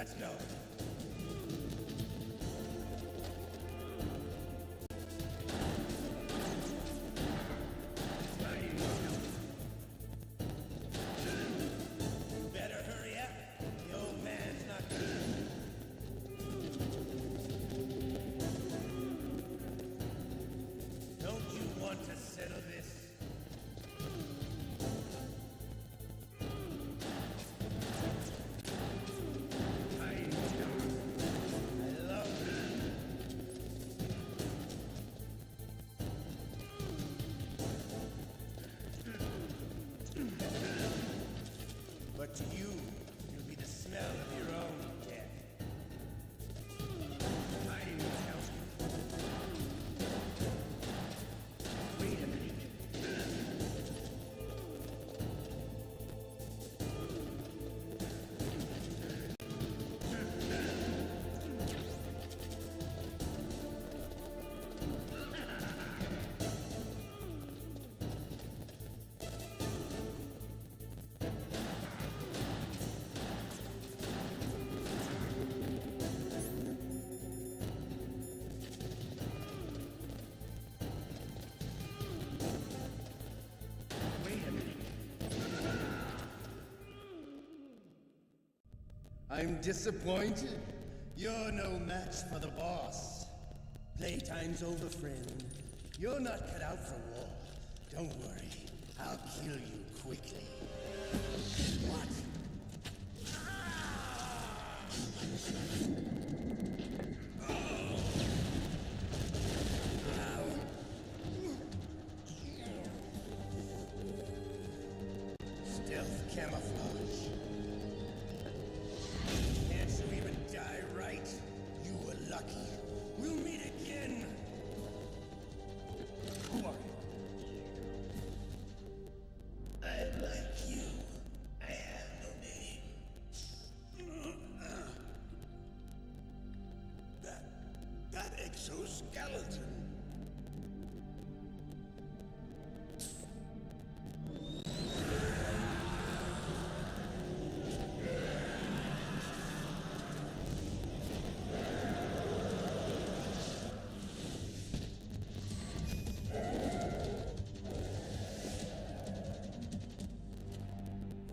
Let's go. Better hurry up. The old man's not good. Don't you want to settle this? But to you, it'll be the smell of your own death. I didn't tell you. Wait a minute. I'm disappointed. You're no match for the boss. Playtime's over, friend. You're not cut out for war. Don't worry. I'll kill you quickly. What? Stealth camouflage. Can't you even die right? You were lucky. We'll meet again. Who are you? I like you. I have no name. That exoskeleton.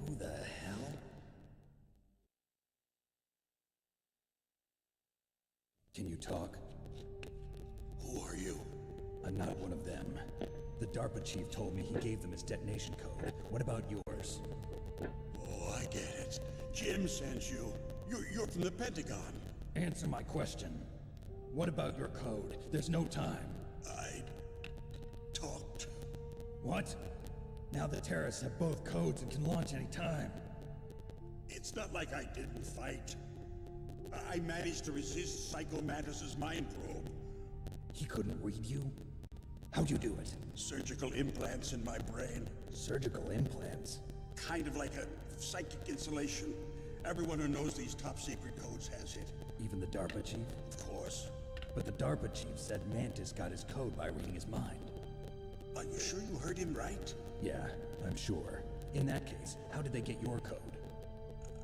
Who the hell? Can you talk? Who are you? I'm not one of them. The DARPA chief told me he gave them his detonation code. What about yours? Oh, I get it. Jim sent you. You're from the Pentagon. Answer my question. What about your code? There's no time. I talked. What? Now the terrorists have both codes and can launch any time. It's not like I didn't fight. I managed to resist Psycho Mantis's mind probe. He couldn't read you? How'd you do it? Surgical implants in my brain. Surgical implants? Kind of like a psychic insulation. Everyone who knows these top secret codes has it. Even the DARPA chief? Of course. But the DARPA chief said Mantis got his code by reading his mind. Are you sure you heard him right? Yeah, I'm sure. In that case, how did they get your code?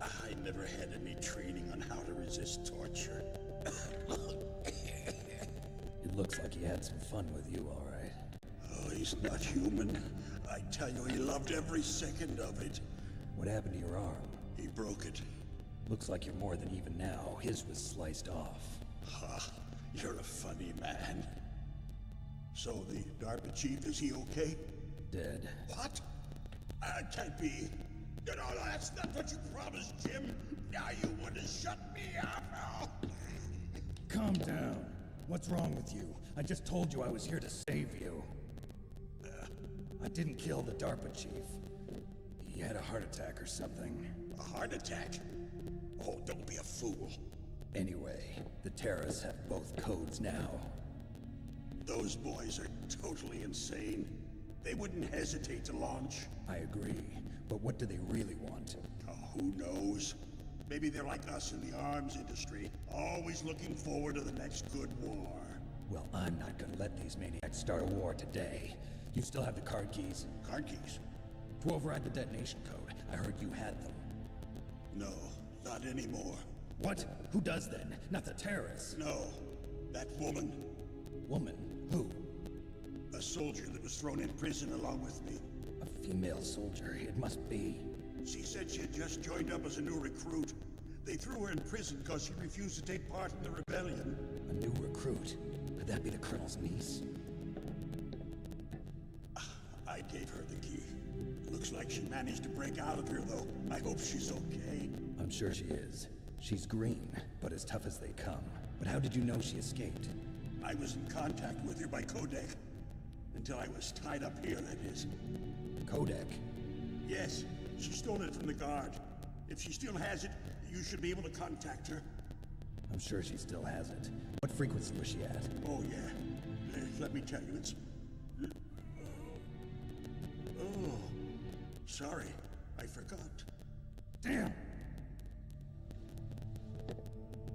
I never had any training on how to resist torture. It looks like he had some fun with you, all right. Oh, he's not human. I tell you, he loved every second of it. What happened to your arm? He broke it. Looks like you're more than even now. His was sliced off. Ha, you're a funny man. So the DARPA chief, is he okay? Dead. What? Can't be. No, that's not what you promised, Jim. Now you want to shut me up. Oh. Calm down. What's wrong with you? I just told you I was here to save you. I didn't kill the DARPA chief. He had a heart attack or something. A heart attack? Oh, don't be a fool. Anyway, the terrorists have both codes now. Those boys are totally insane. They wouldn't hesitate to launch. I agree, but what do they really want? Oh, who knows? Maybe they're like us in the arms industry, always looking forward to the next good war. Well, I'm not gonna let these maniacs start a war today. You still have the card keys? Card keys? To override the detonation code. I heard you had them. No, not anymore. What? Who does then? Not the terrorists. No. That woman. Woman? Who? A soldier that was thrown in prison along with me. A female soldier. It must be. She said she had just joined up as a new recruit. They threw her in prison because she refused to take part in the rebellion. A new recruit? Could that be the Colonel's niece? I gave her the key. Looks like she managed to break out of here, though. I hope she's okay. I'm sure she is. She's green, but as tough as they come. But how did you know she escaped? I was in contact with her by codec. Until I was tied up here, that is. Codec? Yes, she stole it from the guard. If she still has it, you should be able to contact her. I'm sure she still has it. What frequency was she at? Oh, yeah. Let me tell you, it's... Oh, sorry. I forgot. Damn!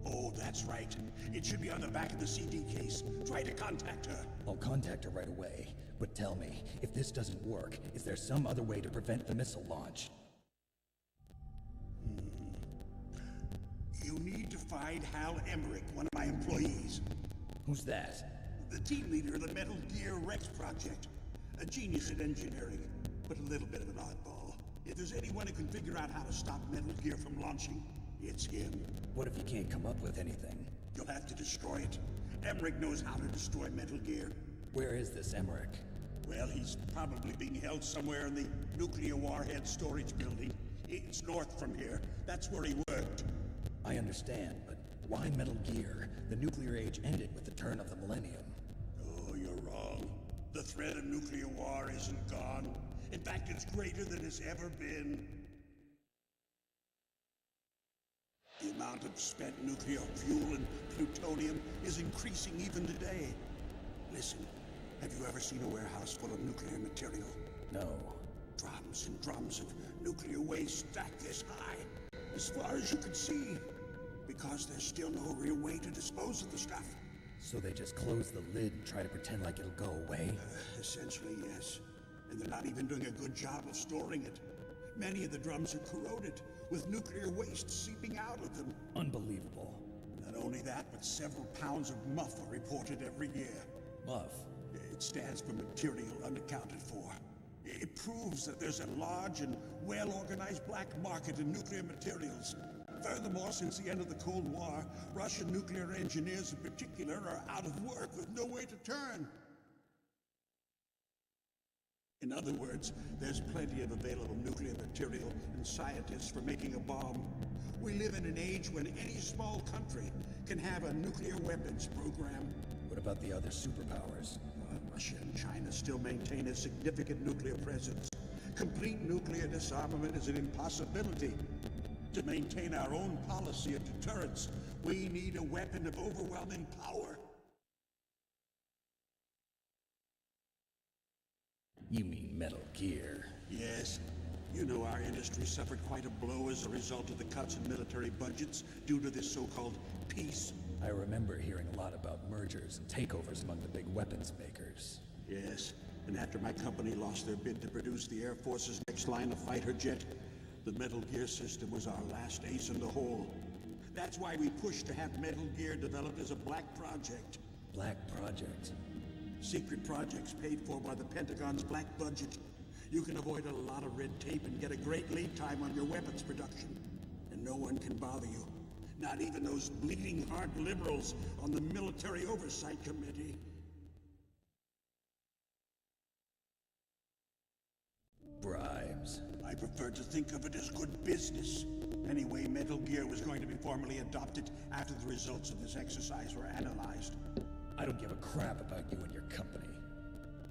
Oh, that's right. It should be on the back of the CD case. Try to contact her. I'll contact her right away. But tell me, if this doesn't work, is there some other way to prevent the missile launch? You need to find Hal Emmerich, one of my employees. Who's that? The team leader of the Metal Gear Rex project. A genius at engineering, but a little bit of an oddball. If there's anyone who can figure out how to stop Metal Gear from launching, it's him. What if he can't come up with anything? You'll have to destroy it. Emmerich knows how to destroy Metal Gear. Where is this Emmerich? Well, he's probably being held somewhere in the nuclear warhead storage building. It's north from here. That's where he worked. I understand, but why Metal Gear? The nuclear age ended with the turn of the millennium. Oh, you're wrong. The threat of nuclear war isn't gone. In fact, it's greater than it's ever been. The amount of spent nuclear fuel and plutonium is increasing even today. Listen, have you ever seen a warehouse full of nuclear material? No. Drums and drums of nuclear waste stacked this high, as far as you can see. Because there's still no real way to dispose of the stuff. So they just close the lid and try to pretend like it'll go away? Essentially, yes. And they're not even doing a good job of storing it. Many of the drums are corroded, with nuclear waste seeping out of them. Unbelievable. Not only that, but several pounds of MUF are reported every year. MUF? It stands for material unaccounted for. It proves that there's a large and well-organized black market in nuclear materials. Furthermore, since the end of the Cold War, Russian nuclear engineers in particular are out of work with no way to turn. In other words, there's plenty of available nuclear material and scientists for making a bomb. We live in an age when any small country can have a nuclear weapons program. What about the other superpowers? Russia and China still maintain a significant nuclear presence. Complete nuclear disarmament is an impossibility. To maintain our own policy of deterrence, we need a weapon of overwhelming power. You mean Metal Gear? Yes. You know our industry suffered quite a blow as a result of the cuts in military budgets due to this so-called peace. I remember hearing a lot about mergers and takeovers among the big weapons makers. Yes, and after my company lost their bid to produce the Air Force's next line of fighter jet, the Metal Gear system was our last ace in the hole. That's why we pushed to have Metal Gear developed as a black project. Black project? Secret projects paid for by the Pentagon's black budget. You can avoid a lot of red tape and get a great lead time on your weapons production. And no one can bother you. Not even those bleeding heart liberals on the Military Oversight Committee. Bribes. I prefer to think of it as good business. Anyway, Metal Gear was going to be formally adopted after the results of this exercise were analyzed. I don't give a crap about you and your company.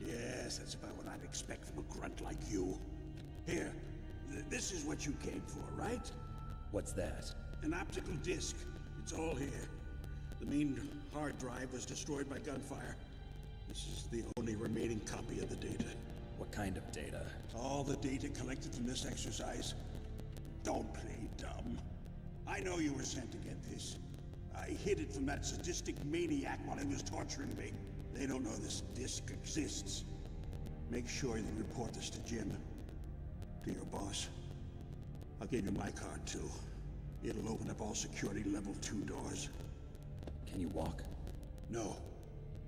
Yes, that's about what I'd expect from a grunt like you. Here, this is what you came for, right? What's that? An optical disc. It's all here. The main hard drive was destroyed by gunfire. This is the only remaining copy of the data. What kind of data? All the data collected from this exercise. Don't play dumb. I know you were sent to get this. I hid it from that sadistic maniac while he was torturing me. They don't know this disc exists. Make sure you report this to Jim. To your boss. I'll give you my card too. It'll open up all security level 2 doors. Can you walk? No.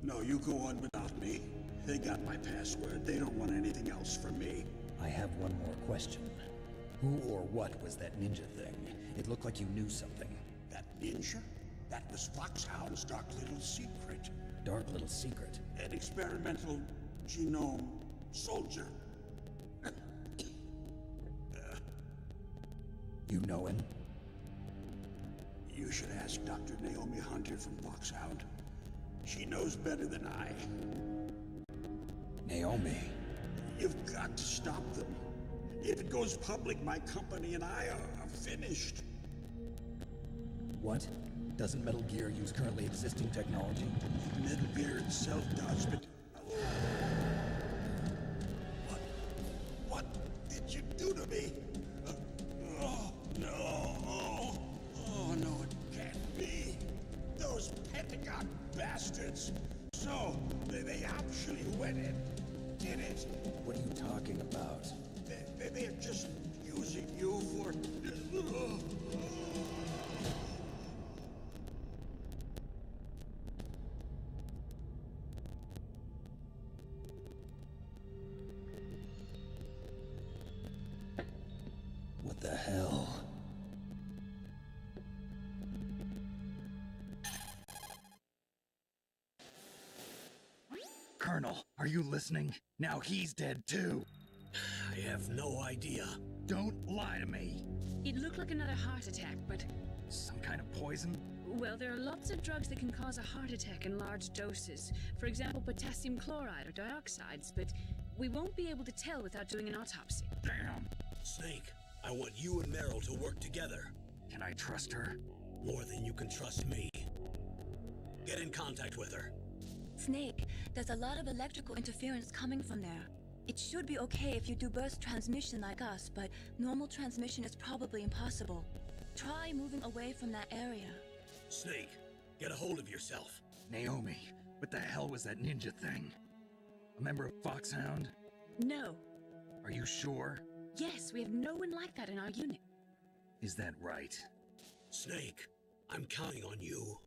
No, you go on without me. They got my password. They don't want anything else from me. I have one more question. Who or what was that ninja thing? It looked like you knew something. That ninja? That was Foxhound's dark little secret. Dark little secret? An experimental genome soldier. You know him? You should ask Dr. Naomi Hunter from Foxhound. She knows better than I. Naomi? You've got to stop them. If it goes public, my company and I are finished. What? Doesn't Metal Gear use currently existing technology? Metal Gear itself does, but... What did you do to me? Oh, no. Oh, no, it can't be. Those Pentagon bastards. So, they actually went and did it. What are you talking about? They're just using you for... What the hell? Colonel, are you listening? Now he's dead too. I have no idea. Don't lie to me. It looked like another heart attack, but... Some kind of poison? Well, there are lots of drugs that can cause a heart attack in large doses. For example, potassium chloride or dioxides, but we won't be able to tell without doing an autopsy. Damn. Snake, I want you and Meryl to work together. Can I trust her? More than you can trust me. Get in contact with her. Snake, there's a lot of electrical interference coming from there. It should be okay if you do burst transmission like us, but normal transmission is probably impossible. Try moving away from that area. Snake, get a hold of yourself. Naomi, what the hell was that ninja thing? A member of Foxhound? No. Are you sure? Yes, we have no one like that in our unit. Is that right? Snake, I'm counting on you.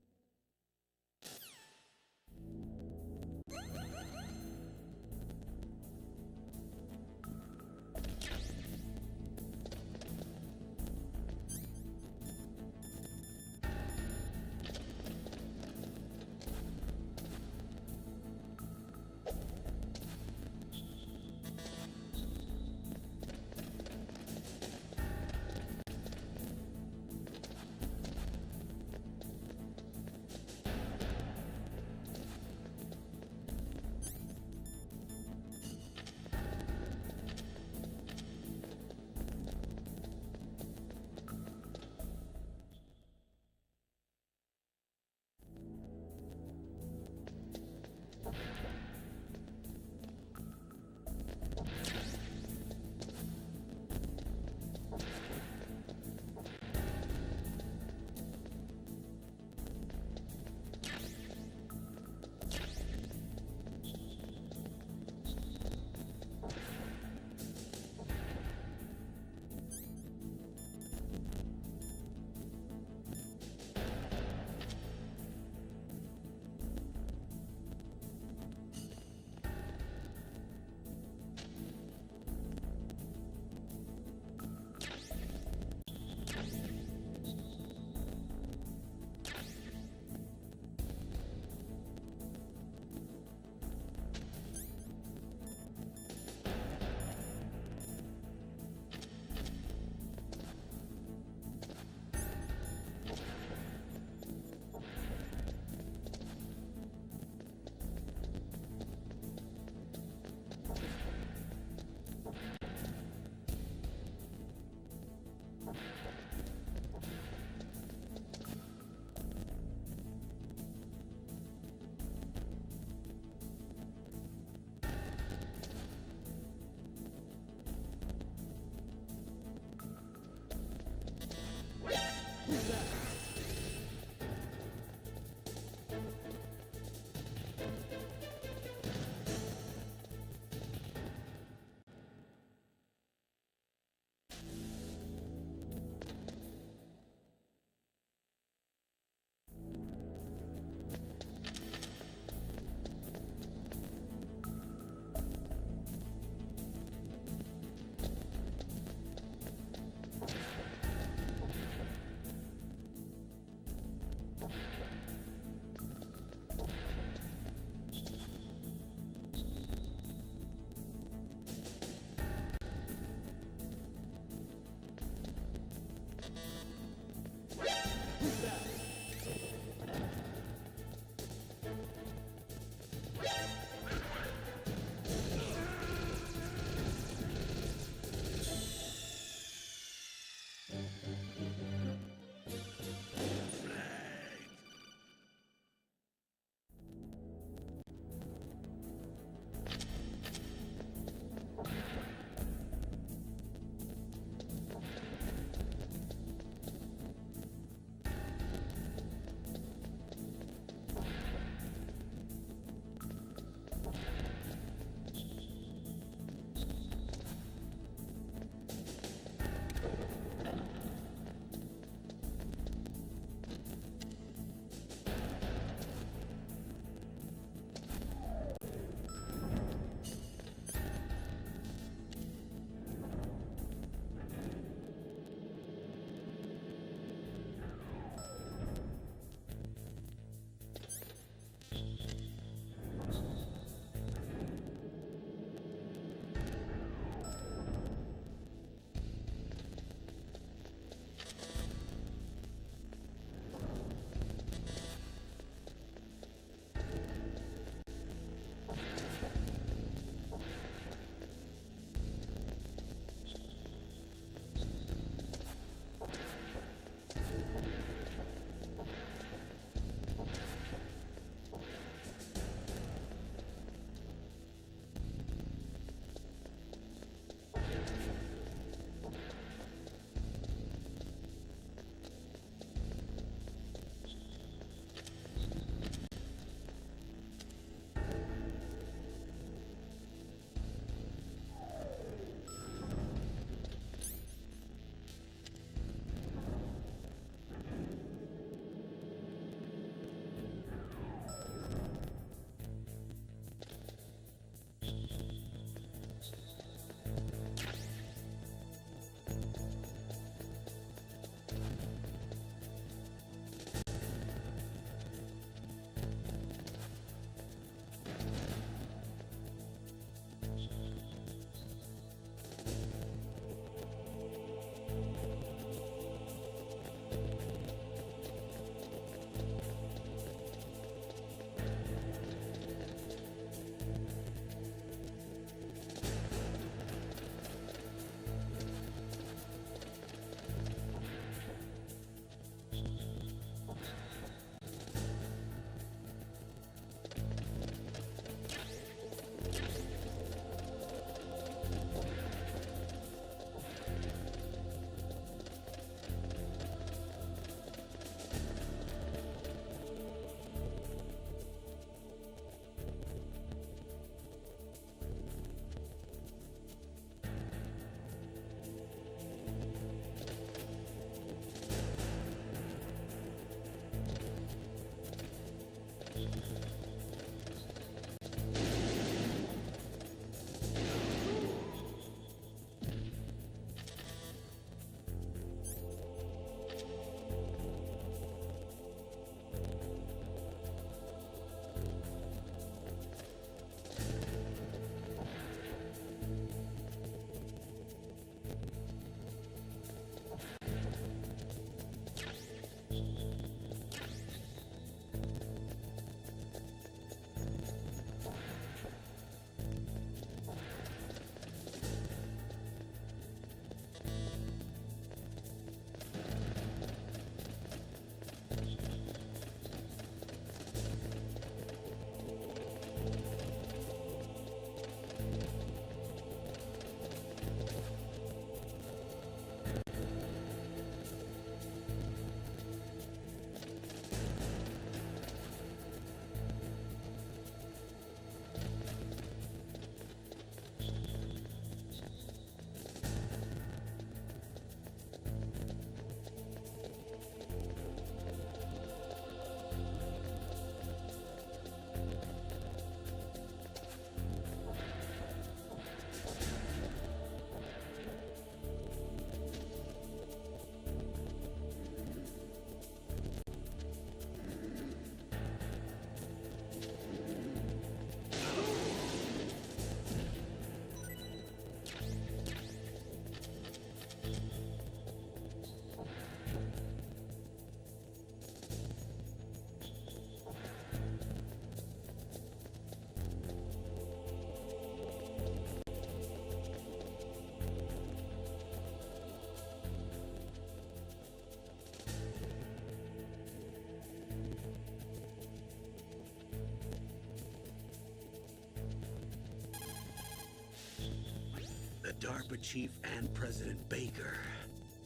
DARPA chief and President Baker.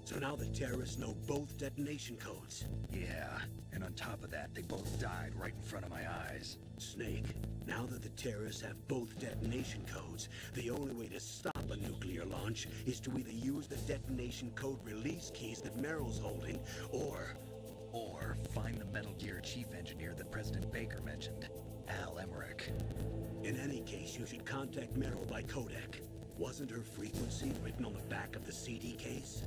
So now the terrorists know both detonation codes. Yeah, and on top of that, they both died right in front of my eyes. Snake, now that the terrorists have both detonation codes, the only way to stop a nuclear launch is to either use the detonation code release keys that Meryl's holding, or find the Metal Gear chief engineer that President Baker mentioned, Al Emmerich. in any case, you should contact Meryl by codec. Wasn't her frequency written on the back of the CD case?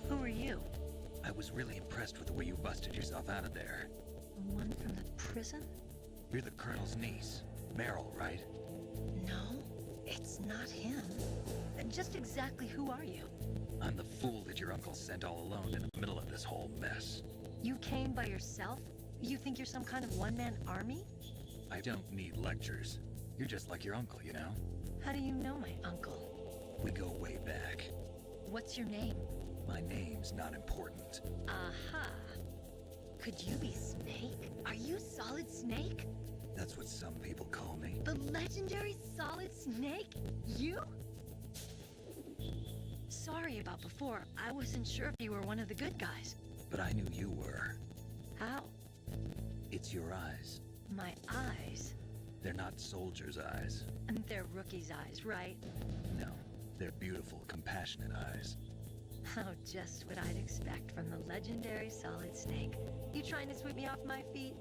Who are you? I was really impressed with the way you busted yourself out of there. The one from the prison? You're the Colonel's niece, Meryl, right? No, it's not him. Just exactly who are you? I'm the fool that your uncle sent all alone in the middle of this whole mess. You came by yourself? You think you're some kind of one-man army? I don't need lectures. You're just like your uncle, you know? How do you know my uncle? We go way back. What's your name? My name's not important. Aha. Could you be Snake? Are you Solid Snake? That's what some people call me. The legendary Solid Snake? You? Sorry about before. I wasn't sure if you were one of the good guys. But I knew you were. How? It's your eyes. My eyes? They're not soldiers' eyes. And they're rookies' eyes, right? No, they're beautiful, compassionate eyes. Oh, just what I'd expect from the legendary Solid Snake. You trying to sweep me off my feet?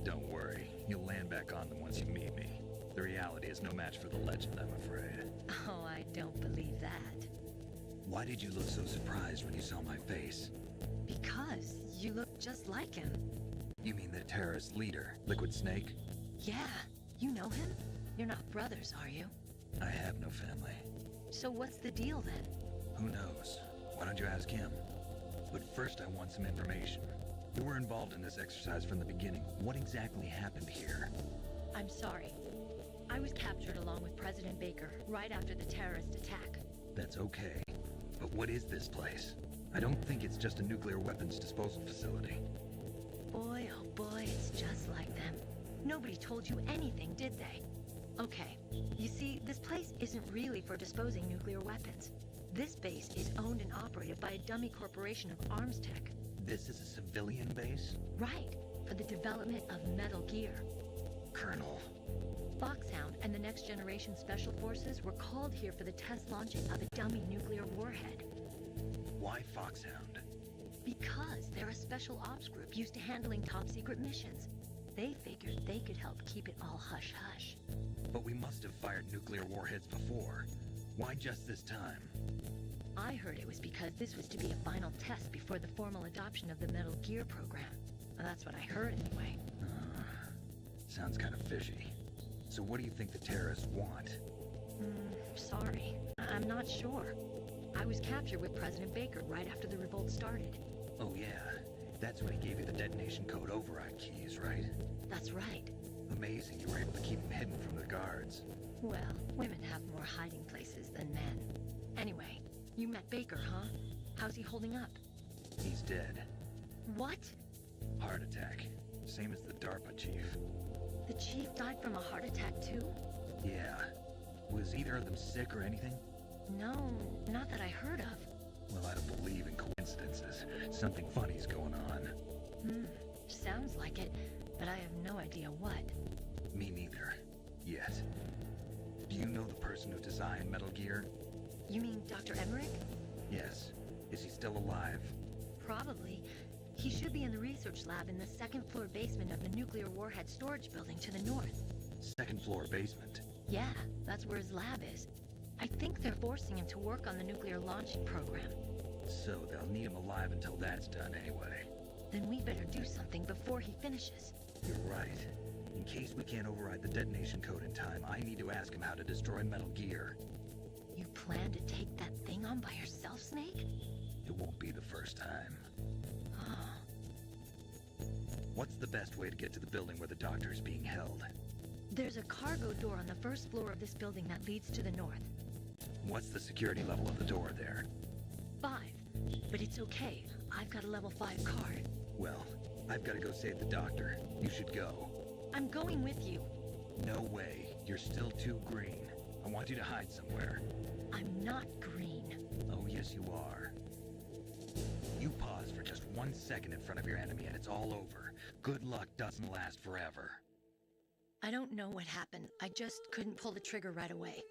Don't worry, you'll land back on them once you meet me. The reality is no match for the legend, I'm afraid. Oh, I don't believe that. Why did you look so surprised when you saw my face? Because you look just like him. You mean the terrorist leader, Liquid Snake? Yeah, you know him? You're not brothers, are you? I have no family. So what's the deal then? Who knows? Why don't you ask him? But first I want some information. You were involved in this exercise from the beginning. What exactly happened here? I'm sorry. I was captured along with President Baker right after the terrorist attack. That's okay. But what is this place? I don't think it's just a nuclear weapons disposal facility. Boy, oh boy, it's just like them. Nobody told you anything, did they? Okay, you see, this place isn't really for disposing nuclear weapons. This base is owned and operated by a dummy corporation of arms tech. This is a civilian base? Right, for the development of Metal Gear. Colonel. Foxhound and the Next Generation Special Forces were called here for the test launching of a dummy nuclear warhead. Why Foxhound? Because they're a special ops group used to handling top-secret missions. They figured they could help keep it all hush-hush. But we must have fired nuclear warheads before. Why just this time? I heard it was because this was to be a final test before the formal adoption of the Metal Gear program. That's what I heard anyway. Sounds kind of fishy. So what do you think the terrorists want? Sorry. I'm not sure. I was captured with President Baker right after the revolt started. Oh yeah, that's when he gave you the detonation code override keys, right? That's right. Amazing you were able to keep them hidden from the guards. Well, women have more hiding places than men. Anyway, you met Baker, huh? How's he holding up? He's dead. What? Heart attack. Same as the DARPA chief. The chief died from a heart attack too? Yeah. Was either of them sick or anything? No, not that I heard of. Well, I don't believe in coincidences. Something funny's going on. Sounds like it, but I have no idea what. Me neither. Yet. Do you know the person who designed Metal Gear? You mean Dr. Emmerich? Yes. Is he still alive? Probably. He should be in the research lab in the second-floor basement of the nuclear warhead storage building to the north. Second floor basement. Yeah, that's where his lab is. I think they're forcing him to work on the nuclear launching program. So they'll need him alive until that's done anyway. Then we better do something before he finishes. You're right. In case we can't override the detonation code in time, I need to ask him how to destroy Metal Gear. You plan to take that thing on by yourself, Snake? It won't be the first time. What's the best way to get to the building where the doctor is being held? There's a cargo door on the first floor of this building that leads to the north. What's the security level of the door there? 5. But it's okay. I've got a level 5 card. Well, I've got to go save the doctor. You should go. I'm going with you. No way. You're still too green. I want you to hide somewhere. I'm not green. Oh, yes, you are. You pause for just 1 second in front of your enemy and it's all over. Good luck doesn't last forever. I don't know what happened. I just couldn't pull the trigger right away.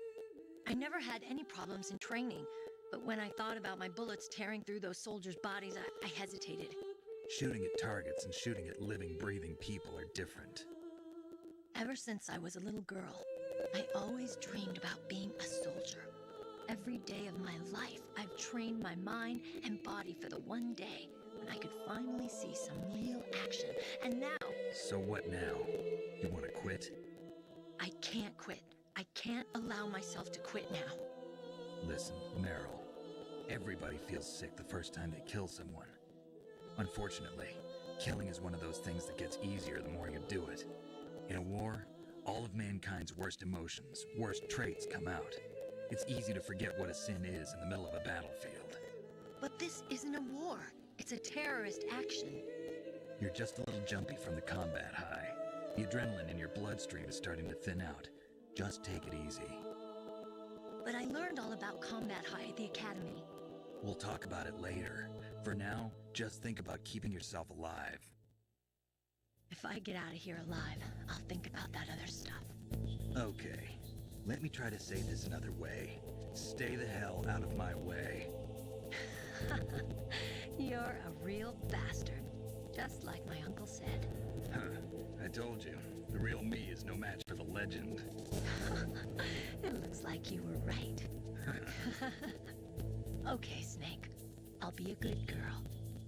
I never had any problems in training, but when I thought about my bullets tearing through those soldiers' bodies, I hesitated. Shooting at targets and shooting at living, breathing people are different. Ever since I was a little girl, I always dreamed about being a soldier. Every day of my life, I've trained my mind and body for the one day when I could finally see some real action. And now... So what now? You want to quit? I can't quit. I can't allow myself to quit now. Listen, Meryl. Everybody feels sick the first time they kill someone. Unfortunately, killing is one of those things that gets easier the more you do it. In a war, all of mankind's worst emotions, worst traits come out. It's easy to forget what a sin is in the middle of a battlefield. But this isn't a war. It's a terrorist action. You're just a little jumpy from the combat high. The adrenaline in your bloodstream is starting to thin out. Just take it easy. But I learned all about combat high at the academy. We'll talk about it later. For now, just think about keeping yourself alive. If I get out of here alive, I'll think about that other stuff. Okay. Let me try to say this another way. Stay the hell out of my way. You're a real bastard. Just like my uncle said. Huh. I told you. The real me is no match for the legend. It looks like you were right. Okay, Snake. I'll be a good girl.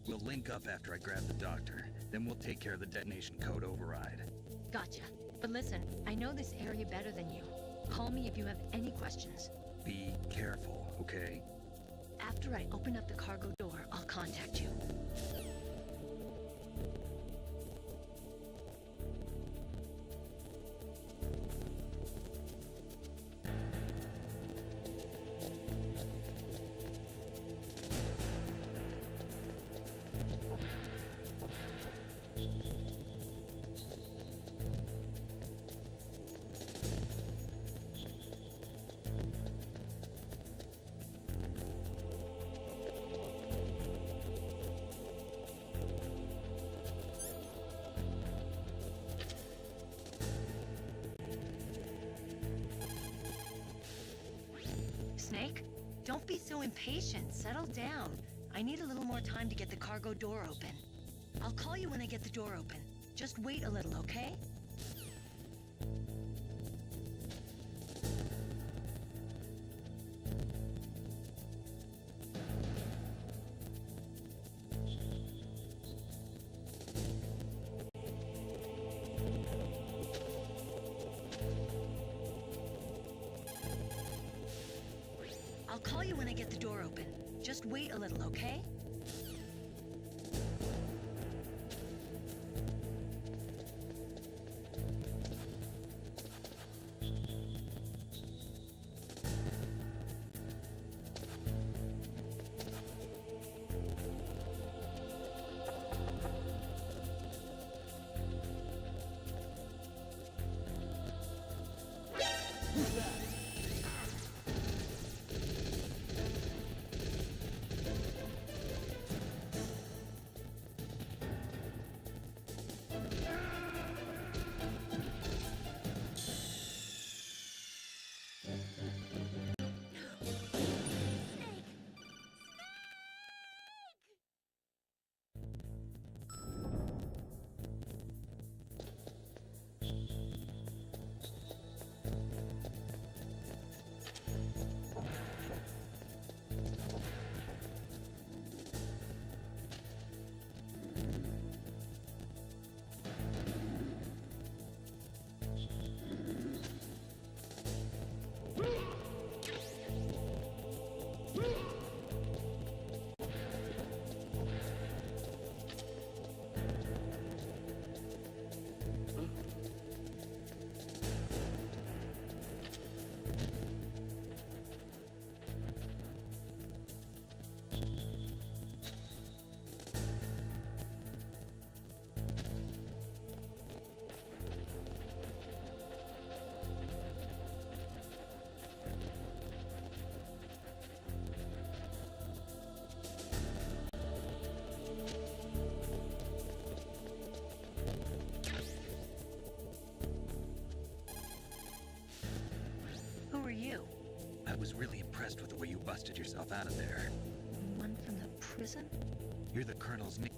We'll link up after I grab the doctor. Then we'll take care of the detonation code override. Gotcha. But listen, I know this area better than you. Call me if you have any questions. Be careful, okay? After I open up the cargo door, I'll contact you. Snake, don't be so impatient. Settle down. I need a little more time to get the cargo door open. I'll call you when I get the door open. Just wait a little, okay? I'll call you when I get the door open. Just wait a little, okay? was really impressed with the way you busted yourself out of there. One from the prison? You're the Colonel's niece.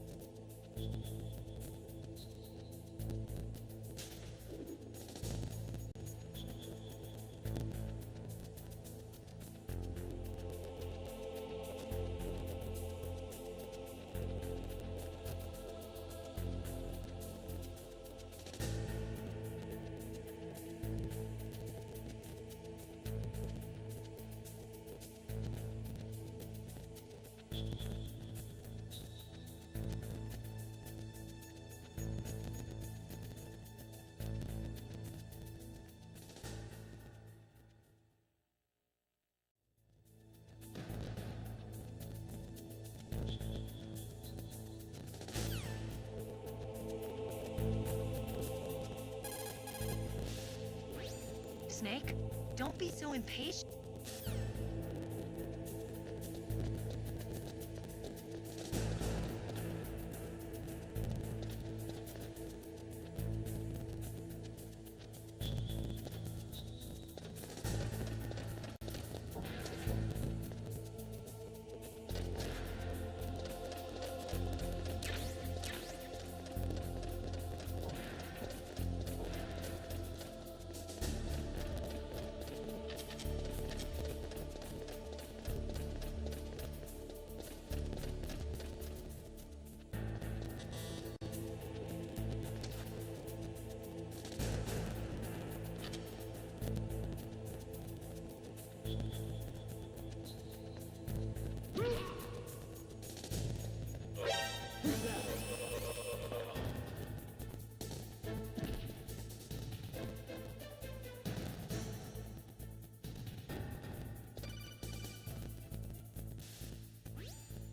Snake, don't be so impatient.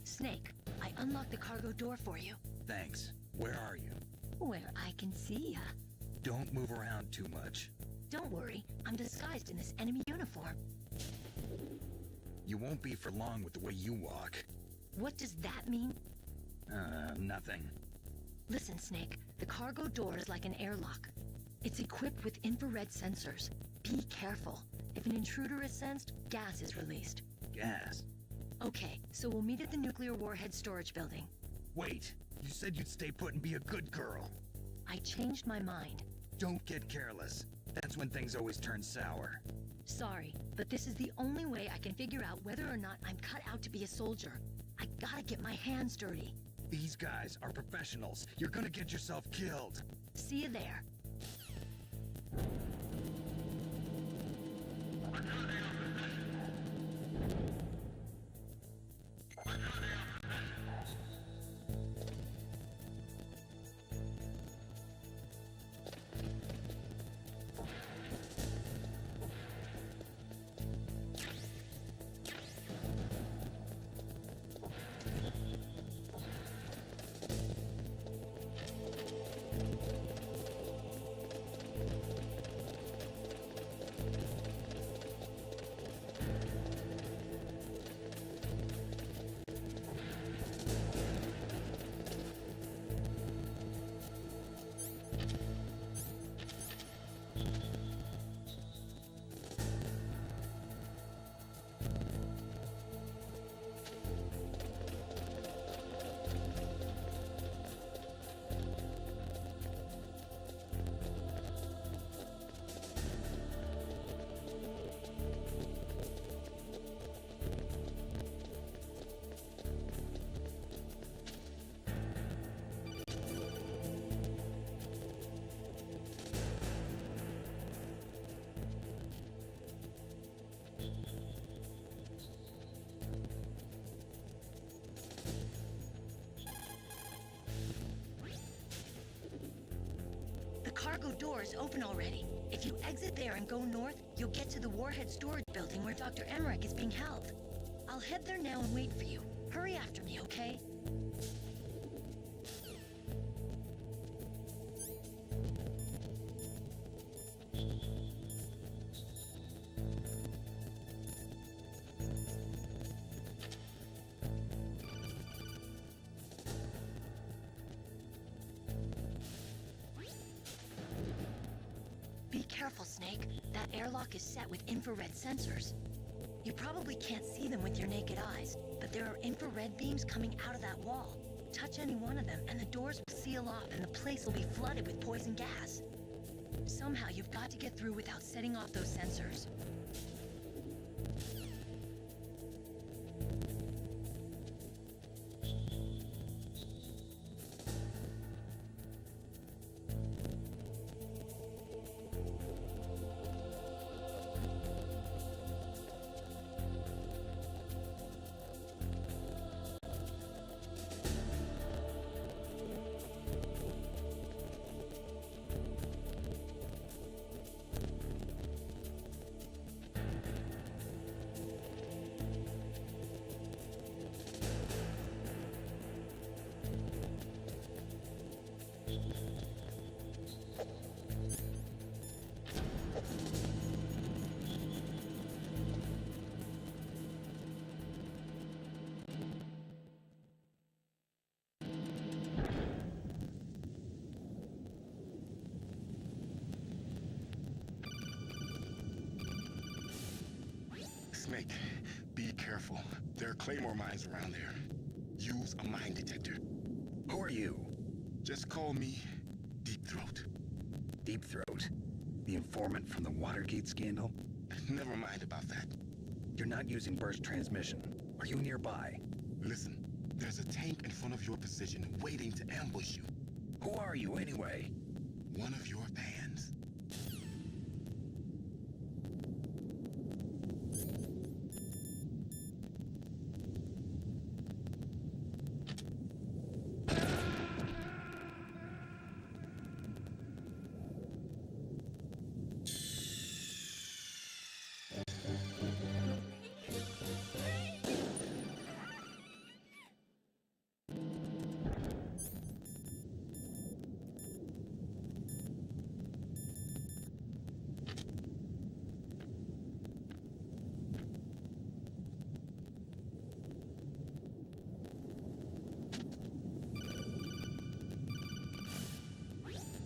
Snake, I unlocked the cargo door for you. Thanks. Where are you? Where I can see ya. Don't move around too much. Don't worry, I'm disguised in this enemy uniform. You won't be for long with the way you walk. What does that mean? Nothing. Listen, Snake, the cargo door is like an airlock. It's equipped with infrared sensors. Be careful. If an intruder is sensed, gas is released. Gas? Okay, so we'll meet at the nuclear warhead storage building. Wait, you said you'd stay put and be a good girl. I changed my mind. Don't get careless. That's when things always turn sour. Sorry, but this is the only way I can figure out whether or not I'm cut out to be a soldier. I gotta get my hands dirty. These guys are professionals. You're gonna get yourself killed. See you there. The cargo door is open already. If you exit there and go north, you'll get to the warhead storage building where Dr. Emmerich is being held. I'll head there now and wait for you. Hurry after me, okay? Be careful, Snake. That airlock is set with infrared sensors. You probably can't see them with your naked eyes, but there are infrared beams coming out of that wall. Touch any one of them, and the doors will seal off, and the place will be flooded with poison gas. Somehow, you've got to get through without setting off those sensors. Snake, be careful. There are claymore mines around there. Use a mine detector. Who are you? Just call me Deep Throat. Deep Throat? The informant from the Watergate scandal? Never mind about that. You're not using burst transmission. Are you nearby? Listen, there's a tank in front of your position waiting to ambush you. Who are you anyway? One of your fans.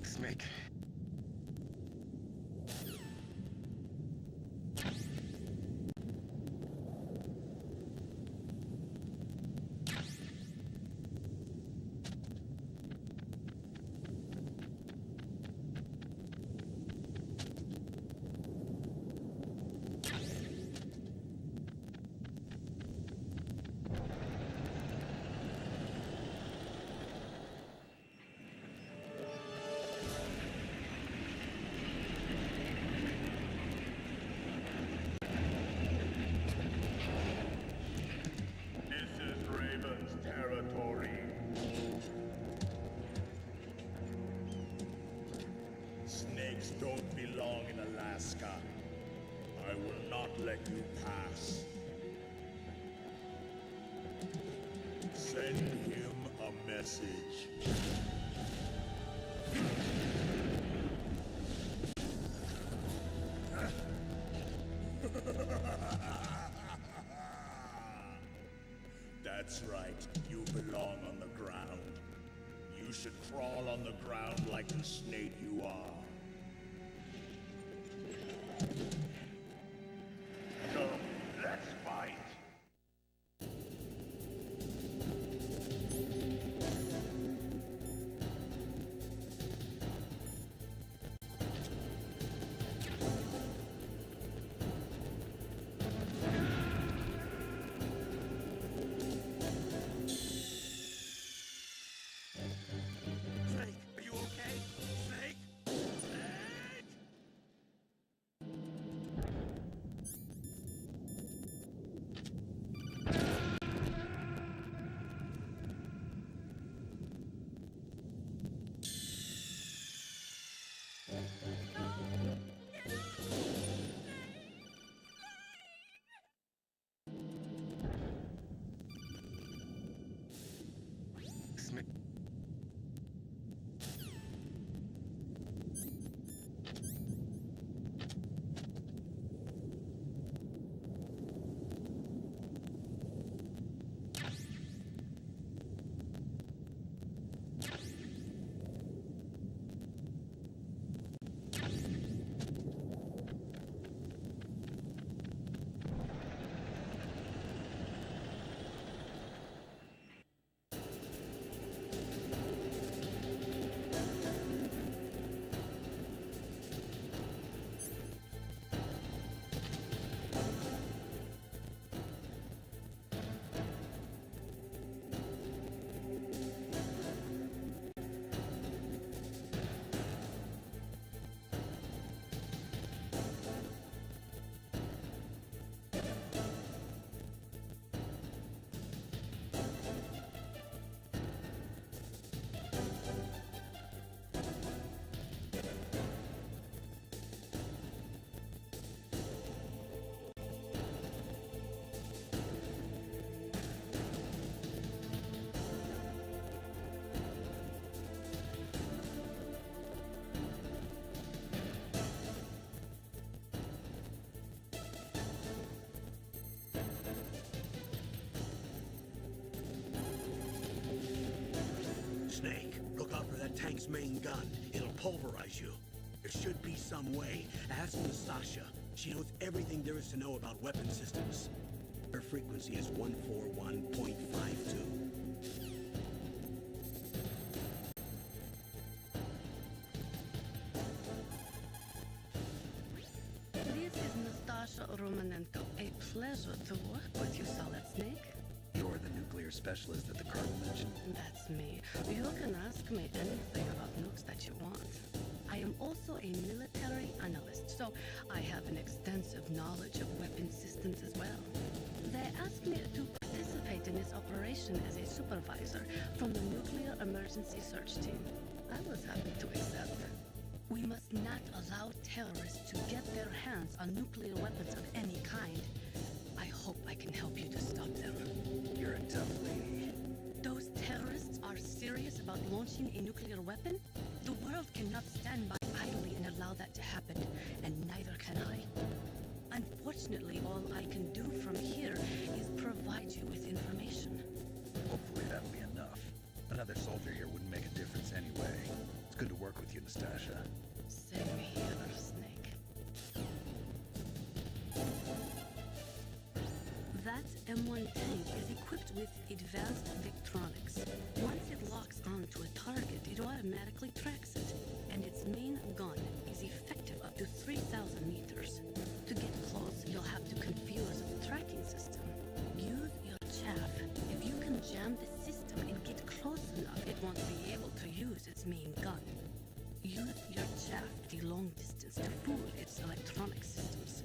Snake. Snakes don't belong in Alaska. I will not let you pass. Send him a message. That's right. You belong on the ground. You should crawl on the ground like the snake you are. Come, let's fight. Snake, are you okay? Snake? Snake, look out for that tank's main gun. It'll pulverize you. There should be some way. Ask Nastasha. She knows everything there is to know about weapon systems. Her frequency is 141.52. This is Nastasha Romanenko. A pleasure to work with you, Solid Snake. You're the nuclear specialist that the Colonel mentioned. That's me. You can ask me anything about nukes that you want. I am also a military analyst, so I have an extensive knowledge of weapon systems as well. They asked me to participate in this operation as a supervisor from the Nuclear Emergency Search Team. I was happy to accept. We must not allow terrorists to get their hands on nuclear weapons of any kind. I hope I can help you to stop them. You're a tough lady. Those terrorists are serious about launching a nuclear weapon? The world cannot stand by idly and allow that to happen, and neither can I. Unfortunately, all I can do from here is provide you with information. Hopefully that'll be enough. Another soldier here wouldn't make a difference anyway. It's good to work with you, Nastasha. Same here, Snake. That M1 tank is equipped with advanced electronics. Once it locks onto a target, it automatically tracks it, and its main gun is effective up to 3,000 meters. To get close, you'll have to confuse the tracking system. Use your chaff. If you can jam the system and get close enough, it won't be able to use its main gun. Use your chaff at a long distance to fool its electronic systems.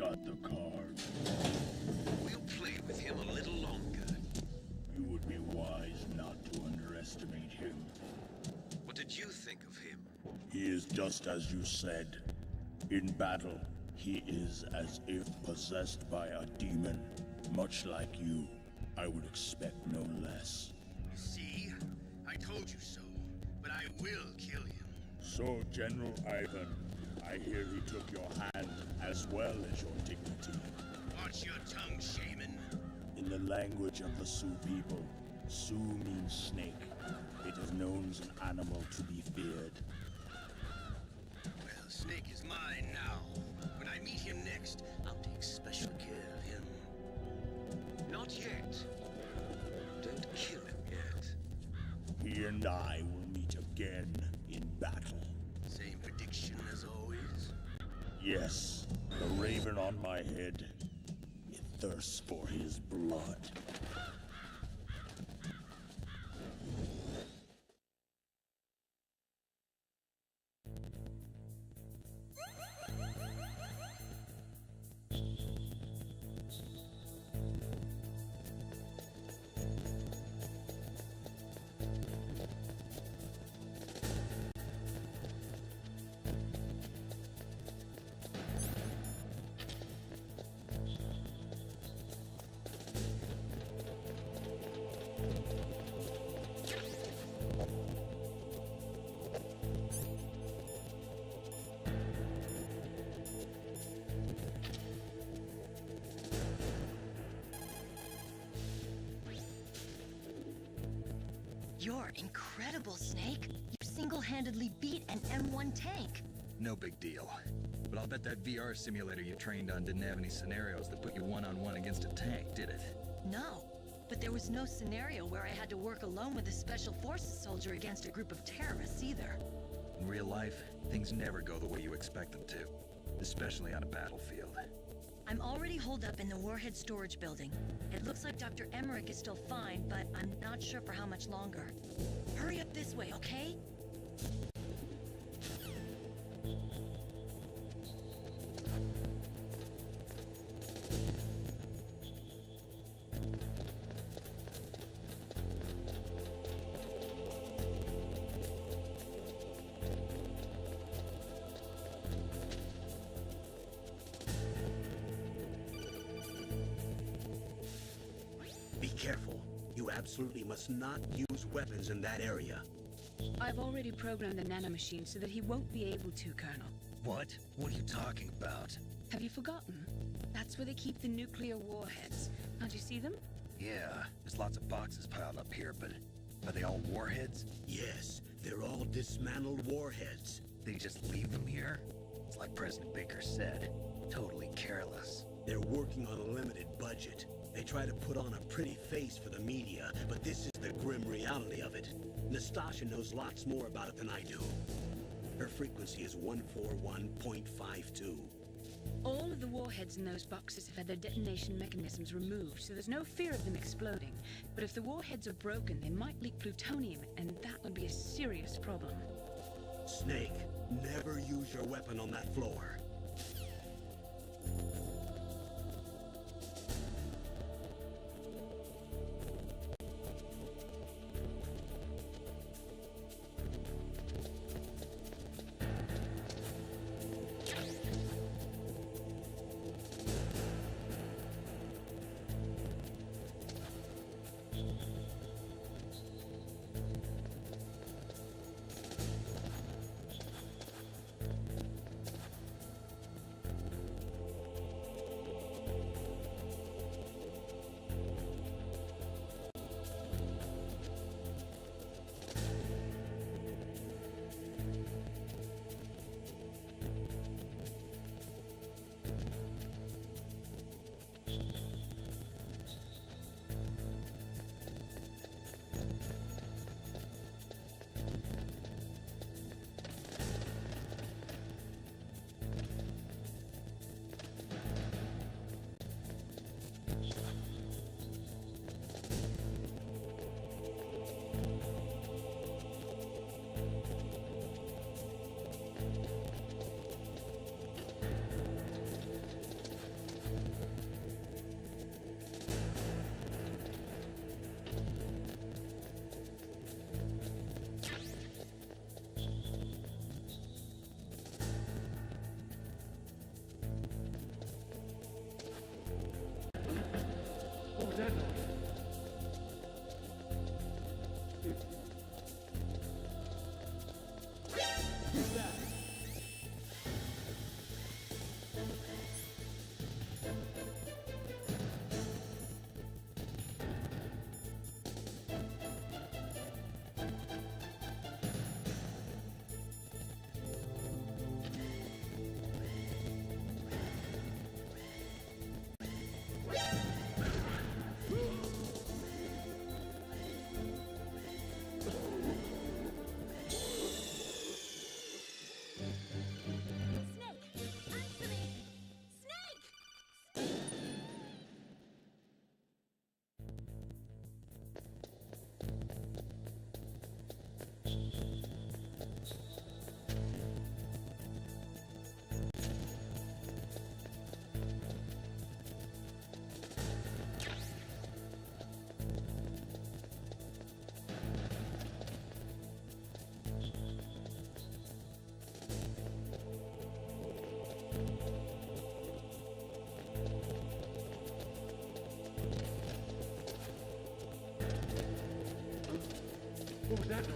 got the card. We'll play with him a little longer. You would be wise not to underestimate him. What did you think of him? He is just as you said. In battle, he is as if possessed by a demon. Much like you, I would expect no less. See? I told you so, but I will kill him. So, General Ivan, I hear he took your hand as well as your dignity. Watch your tongue, shaman. In the language of the Sioux people, Sioux means snake. It is known as an animal to be feared. Well, Snake is mine now. When I meet him next, I'll take special care of him. Not yet. Don't kill him yet. He and I will meet again in battle. Same prediction as always? Yes, the raven on my head. It thirsts for his blood. You're incredible, Snake. You single-handedly beat an M1 tank. No big deal. But I'll bet that VR simulator you trained on didn't have any scenarios that put you one-on-one against a tank, did it? No, but there was no scenario where I had to work alone with a Special Forces soldier against a group of terrorists either. In real life, things never go the way you expect them to, especially on a battlefield. I'm already holed up in the Warhead storage building. It looks like Dr. Emmerich is still fine, but I'm not sure for how much longer. Hurry up this way, okay? Be careful. You absolutely must not use weapons in that area. I've already programmed the nanomachine so that he won't be able to, Colonel. What? What are you talking about? Have you forgotten? That's where they keep the nuclear warheads. Can't you see them? Yeah, there's lots of boxes piled up here, but are they all warheads? Yes, they're all dismantled warheads. They just leave them here? It's like President Baker said, totally careless. They're working on a limited budget. They try to put on a pretty face for the media, but this is the grim reality of it. Nastasha knows lots more about it than I do. Her frequency is 141.52. All of the warheads in those boxes have had their detonation mechanisms removed, so there's no fear of them exploding. But if the warheads are broken, they might leak plutonium, and that would be a serious problem. Snake, never use your weapon on that floor. that noise? Who's that? What was that noise?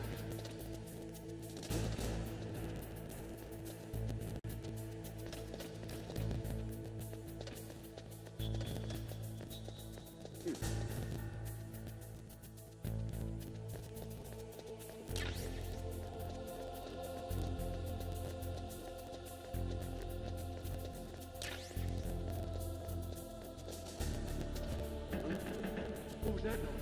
What was that noise?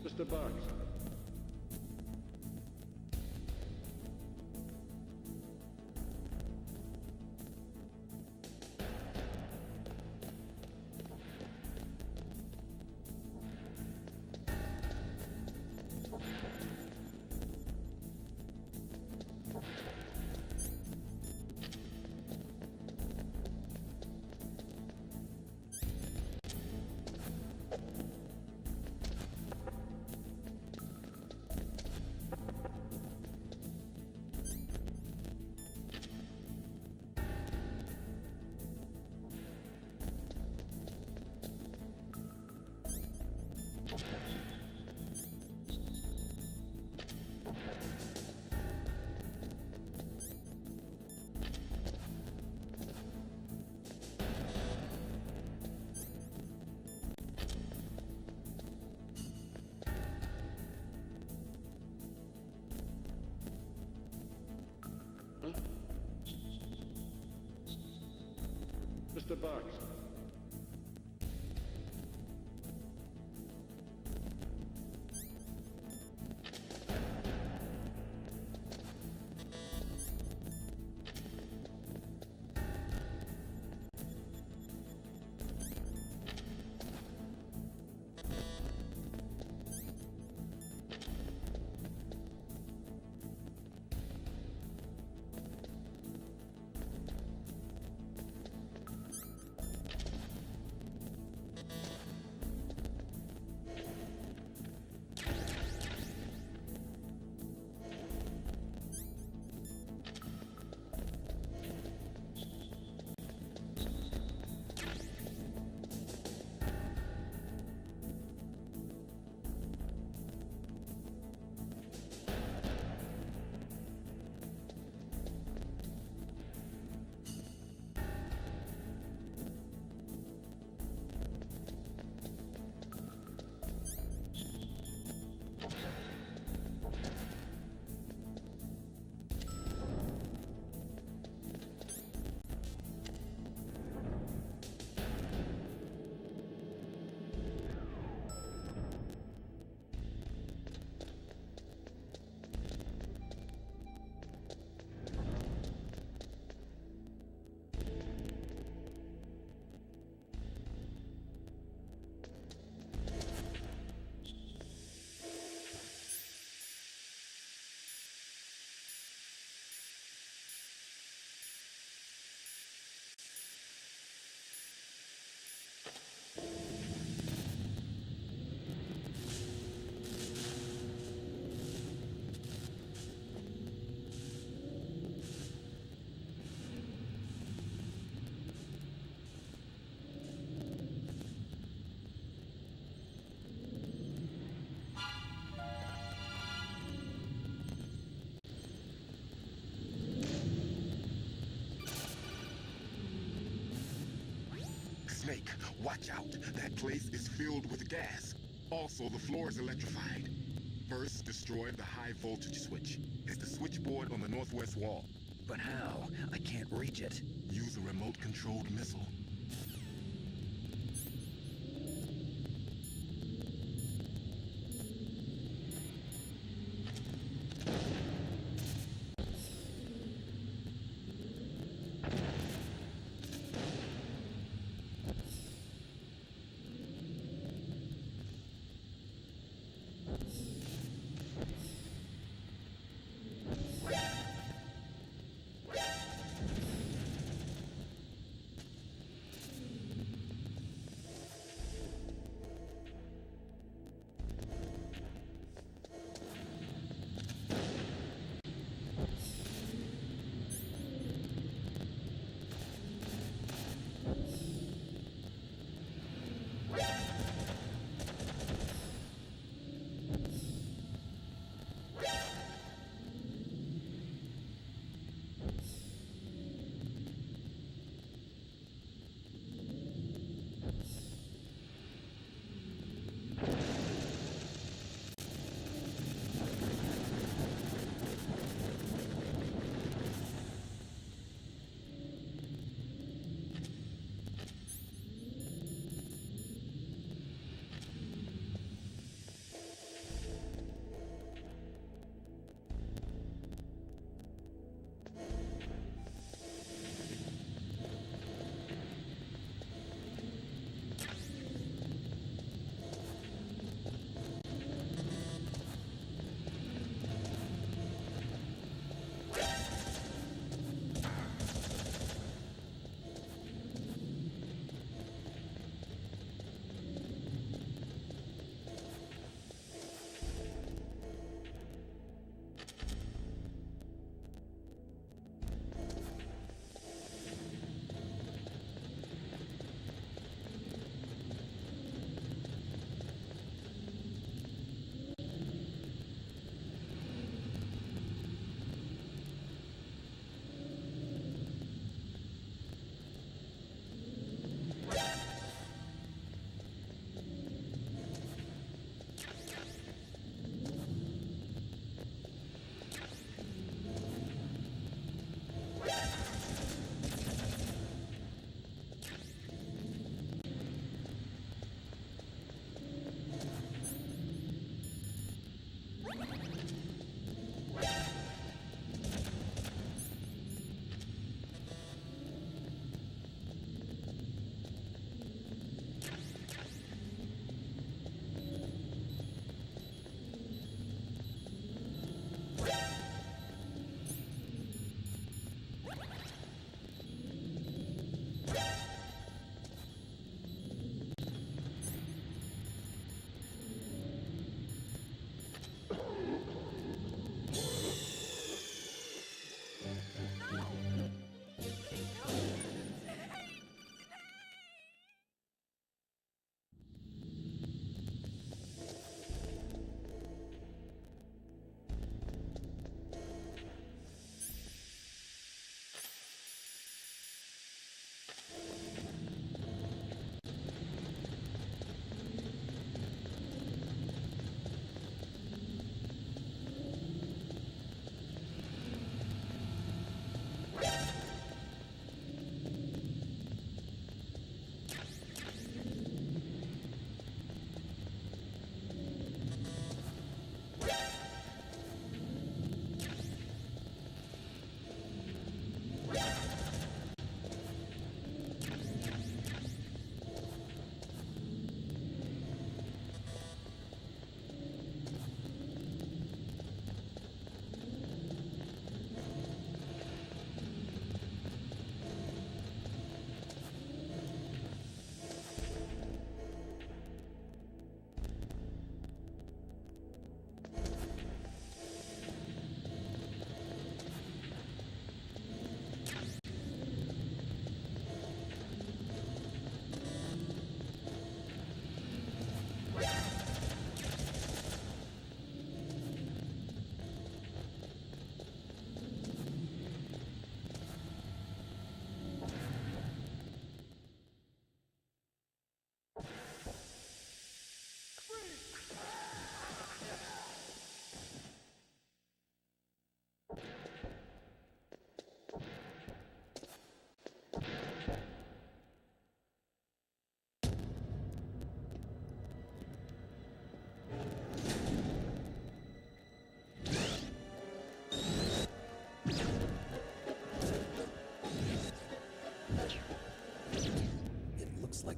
Mr. Bugs. Mr. Bugs. Snake, watch out. That place is filled with gas. Also, the floor is electrified. First, destroy the high voltage switch. It's the switchboard on the northwest wall. But how? I can't reach it. Use a remote-controlled missile.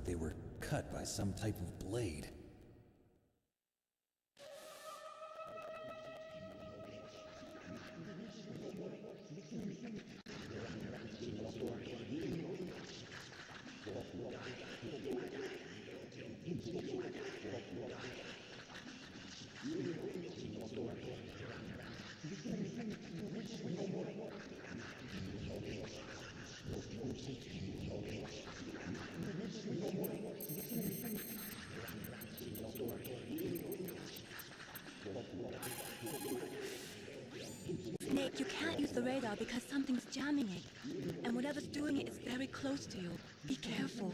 like they were cut by some type of blade. Snake, you can't use the radar because something's jamming it. And whatever's doing it is very close to you. Be careful.